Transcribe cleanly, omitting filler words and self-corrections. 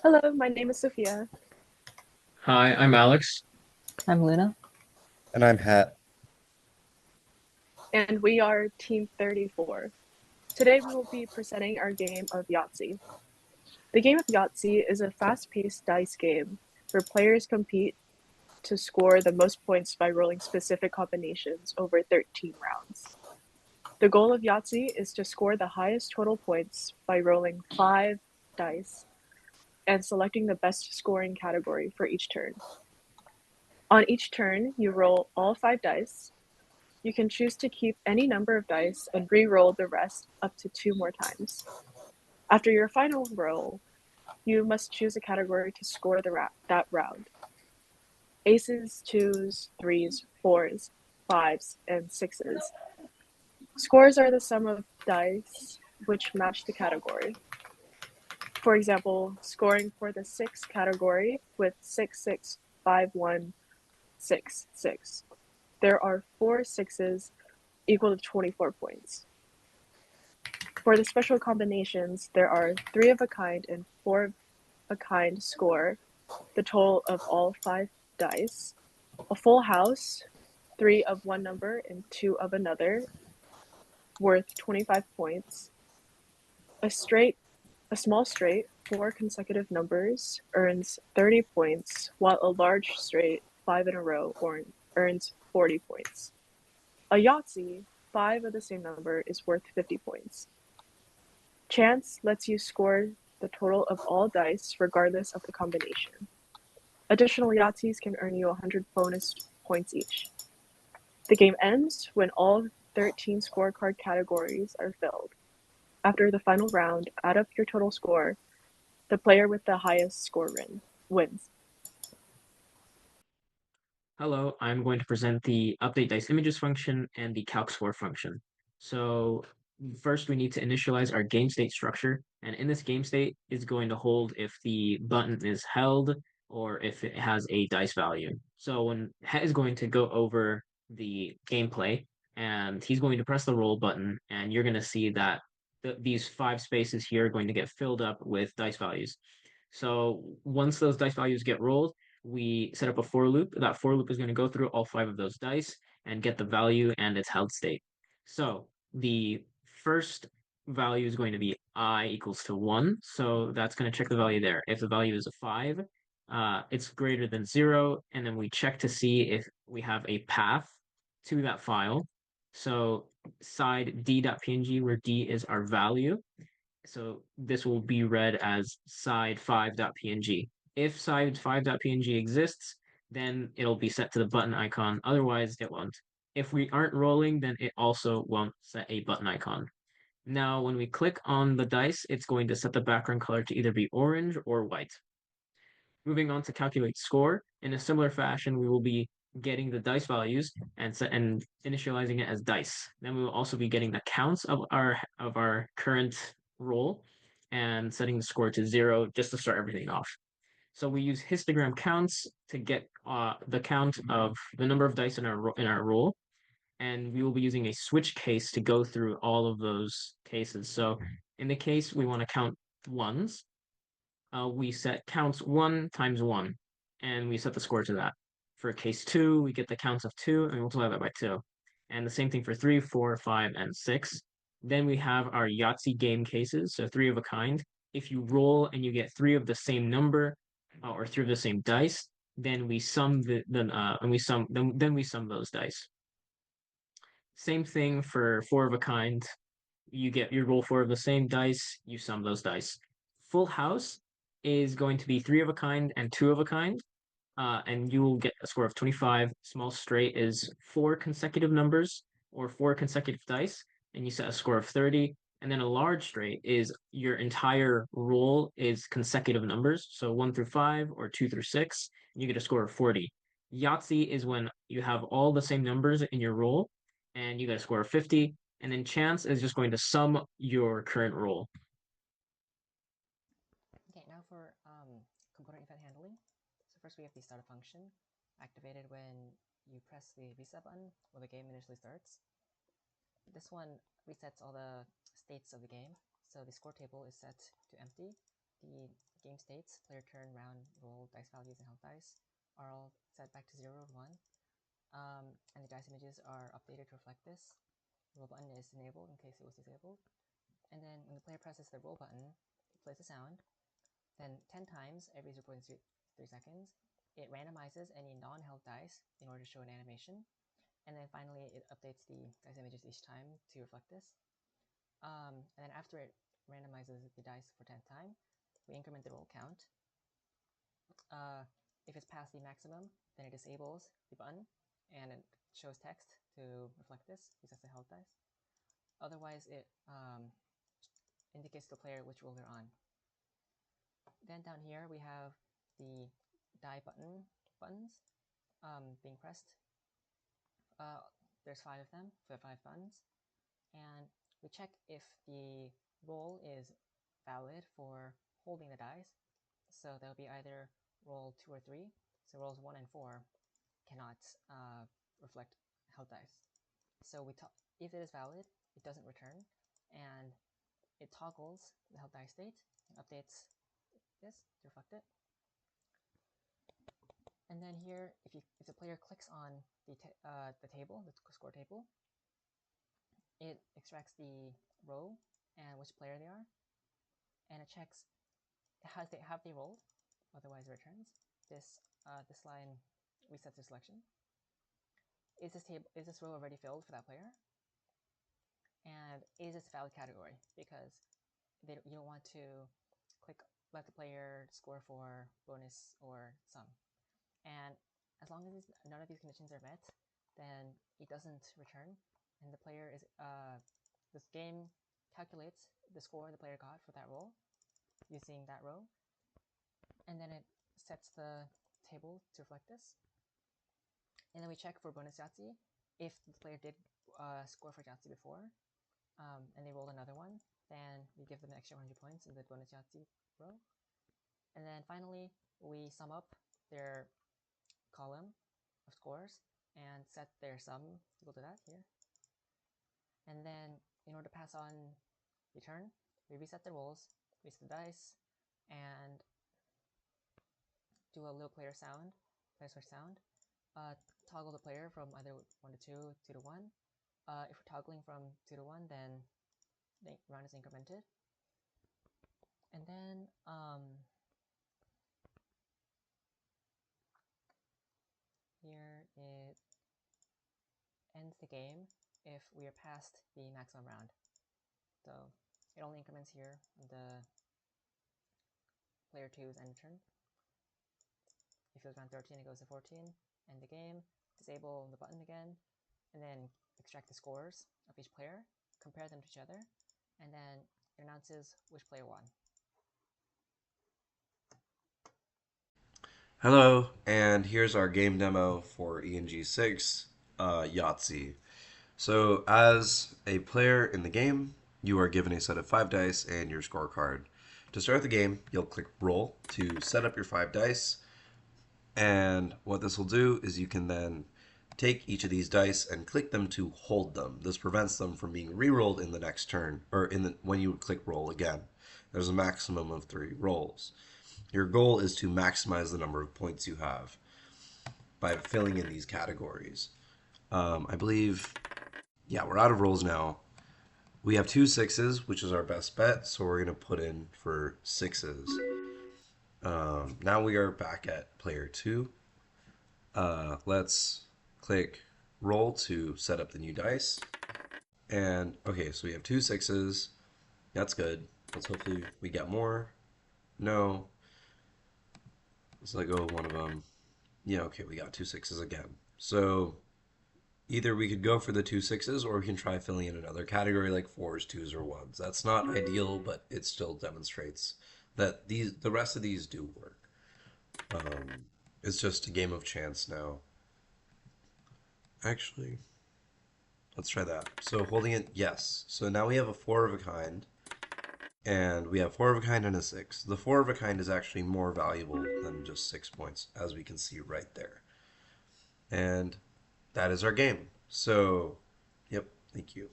Hello, my name is Sophia, Hi, I'm Alex. I'm Luna. And I'm Hat. and we are Team 34. Today we will be presenting our game of Yahtzee. The game of Yahtzee is a fast-paced dice game where players compete to score the most points by rolling specific combinations over 13 rounds. The goal of Yahtzee is to score the highest total points by rolling 5 dice and selecting the best scoring category for each turn. On each turn, you roll all 5 dice. You can choose to keep any number of dice and re-roll the rest up to 2 more times. After your final roll, you must choose a category to score that round. Aces, twos, threes, fours, fives, and sixes. Scores are the sum of dice which match the category. For example, scoring for the 6 category with 665166. There are 4 sixes equal to 24 points. For the special combinations, there are 3 of a kind and 4 of a kind score, the total of all 5 dice. A full house, 3 of one number and 2 of another, worth 25 points. A small straight, 4 consecutive numbers, earns 30 points, while a large straight, 5 in a row, earns 40 points. A Yahtzee, 5 of the same number, is worth 50 points. Chance lets you score the total of all dice regardless of the combination. Additional Yahtzees can earn you 100 bonus points each. The game ends when all 13 scorecard categories are filled. After the final round, add up your total score. The player with the highest score wins. Hello, I'm going to present the update dice images function and the calc score function. So first we need to initialize our game state structure. And in this game state, it's going to hold if the button is held or if it has a dice value. So when Het is going to go over the gameplay and he's going to press the roll button and you're going to see that these 5 spaces here are going to get filled up with dice values. So once those dice values get rolled, we set up a for loop. That for loop is going to go through all 5 of those dice and get the value and its held state. So the first value is going to be I equals to 1. So that's going to check the value there. If the value is a 5, it's greater than 0. And then we check to see if we have a path to that file. So side d.png, where d is our value. So this will be read as side5.png. If side5.png exists, then it'll be set to the button icon. Otherwise, it won't. If we aren't rolling, then it also won't set a button icon. Now, when we click on the dice, it's going to set the background color to either be orange or white. Moving on to calculate score, in a similar fashion, we will be getting the dice values and initializing it as dice. Then we will also be getting the counts of our current roll and setting the score to 0 just to start everything off. So we use histogram counts to get the count of the number of dice in our roll, and we will be using a switch case to go through all of those cases. So in the case we want to count ones, we set counts 1 times 1, and we set the score to that. For case 2, we get the counts of 2 and multiply that by 2. And the same thing for 3, 4, 5, and 6. Then we have our Yahtzee game cases, so 3 of a kind. If you roll and you get 3 of the same number or 3 of the same dice, then we sum we sum those dice. Same thing for 4 of a kind. You roll 4 of the same dice, you sum those dice. Full house is going to be 3 of a kind and 2 of a kind, and you will get a score of 25. Small straight is 4 consecutive numbers or 4 consecutive dice, and you set a score of 30. And then a large straight is your entire roll is consecutive numbers, so 1 through 5 or 2 through 6, and you get a score of 40. Yahtzee is when you have all the same numbers in your roll, and you get a score of 50. And then chance is just going to sum your current roll. Okay, now for component event handling. So first we have the start function, activated when you press the reset button when the game initially starts. This one resets all the states of the game. So the score table is set to empty. the game states, player turn, round, roll, dice values, and health dice are all set back to 0 and 1. And the dice images are updated to reflect this. The roll button is enabled in case it was disabled. And then when the player presses the roll button, it plays a sound. Then 10 times every 0.3 seconds, it randomizes any non-held dice in order to show an animation. And then finally, it updates the dice images each time to reflect this. And then after it randomizes the dice for 10th time, we increment the roll count. If it's past the maximum, then it disables the button and it shows text to reflect this, resets the held dice. Otherwise, it indicates to the player which roll they're on. Then down here we have the die buttons being pressed. There's 5 of them for 5 buttons, and we check if the roll is valid for holding the dice. So that'll be either roll 2 or 3. So rolls 1 and 4 cannot reflect held dice. So if it is valid, it doesn't return, and it toggles the held dice state and updates this to reflect it. And then here, if the player clicks on the table, the score table, it extracts the row and which player they are, and it checks have they rolled, otherwise it returns. This line resets the selection. Is this row already filled for that player? And is this a valid category? Because you don't want to let the player score for bonus or sum. And as long as none of these conditions are met, then it doesn't return, and the player is this game calculates the score the player got for that roll using that row, and then it sets the table to reflect this. And then we check for bonus Yahtzee. If the player did score for Yahtzee before, and they rolled another one, then we give them an extra 100 points in the bonus Yahtzee row. And then finally, we sum up their column of scores and set their sum equal to that here. And then in order to pass on the turn, we reset the rolls, reset the dice, and do a little player switch sound. Toggle the player from either 1 to 2, 2 to 1. If we're toggling from 2 to 1, then the round is incremented. And then here it ends the game if we are past the maximum round. So it only increments here on the player 2's end turn. If it was round 13, it goes to 14. End the game, disable the button again, and then extract the scores of each player, compare them to each other, and then it announces which player won. Hello, and here's our game demo for ENG 6, Yahtzee. So, as a player in the game, you are given a set of 5 dice and your scorecard. To start the game, you'll click Roll to set up your 5 dice, and what this will do is you can then take each of these dice and click them to hold them. This prevents them from being re-rolled in the next turn, or when you click Roll again. There's a maximum of 3 rolls. Your goal is to maximize the number of points you have by filling in these categories. I believe, yeah, we're out of rolls now. We have 2 6s, which is our best bet, so we're going to put in for 6s. Now we are back at player 2. Let's click roll to set up the new dice. And, okay, so we have 2 6s. That's good. Let's hopefully we get more. No. Let's let go of one of them. Yeah, okay, we got 2 6s again. So either we could go for the 2 6s or we can try filling in another category like 4s, 2s, or 1s. That's not ideal, but it still demonstrates that the rest of these do work. It's just a game of chance now. Actually, let's try that. So holding it, yes. So now we have a 4 of a kind. And we have 4 of a kind and a 6. The 4 of a kind is actually more valuable than just 6 points, as we can see right there. And that is our game. So, yep, thank you.